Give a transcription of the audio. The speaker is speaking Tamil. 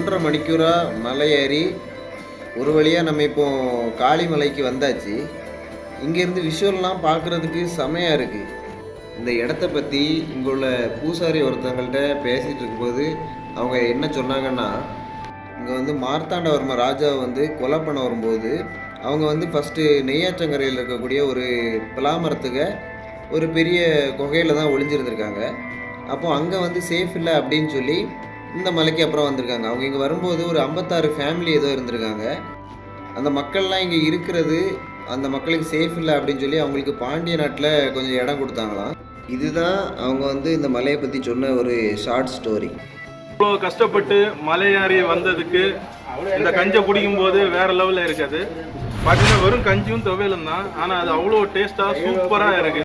3.5 மணிக்கூராக மலை ஏறி ஒரு வழியாக நம்ம இப்போ காளிமலைக்கு வந்தாச்சு. இங்கேருந்து விஷுவல்லாம் பார்க்குறதுக்கு செமையாக இருக்குது. இந்த இடத்த பற்றி இங்கே உள்ள பூசாரி ஒருத்தவங்கள்ட்ட பேசிகிட்டு இருக்கும்போது அவங்க என்ன சொன்னாங்கன்னா, இங்கே வந்து மார்த்தாண்டவர்ம ராஜாவை வந்து கொலை பண்ண வரும்போது அவங்க வந்து ஃபஸ்ட்டு நெய்யாற்றங்கரையில் இருக்கக்கூடிய ஒரு பிலாமரத்துக்கு ஒரு பெரிய குகையில் தான் ஒளிஞ்சிருந்திருக்காங்க. அப்போது அங்கே வந்து சேஃப் இல்லை அப்படின்னு சொல்லி இந்த மலைக்கு அப்புறம் வந்திருக்காங்க. அவங்க இங்கே வரும்போது ஒரு 56 ஃபேமிலி ஏதோ இருந்திருக்காங்க. அந்த மக்கள்லாம் இங்கே இருக்கிறது அந்த மக்களுக்கு சேஃப் இல்லை அப்படின்னு சொல்லி அவங்களுக்கு பாண்டிய நாட்டில் கொஞ்சம் இடம் கொடுத்தாங்களாம். இதுதான் அவங்க வந்து இந்த மலையை பற்றி சொன்ன ஒரு ஷார்ட் ஸ்டோரி. இவ்வளோ கஷ்டப்பட்டு மலையாறி வந்ததுக்கு இந்த கஞ்சை குடிக்கும்போது வேற லெவலில் இருக்காது. பார்த்தீங்கன்னா வெறும் கஞ்சியும் துவையலும் தான், ஆனால் அது அவ்வளோ டேஸ்ட்டாக சூப்பராக இருக்குது.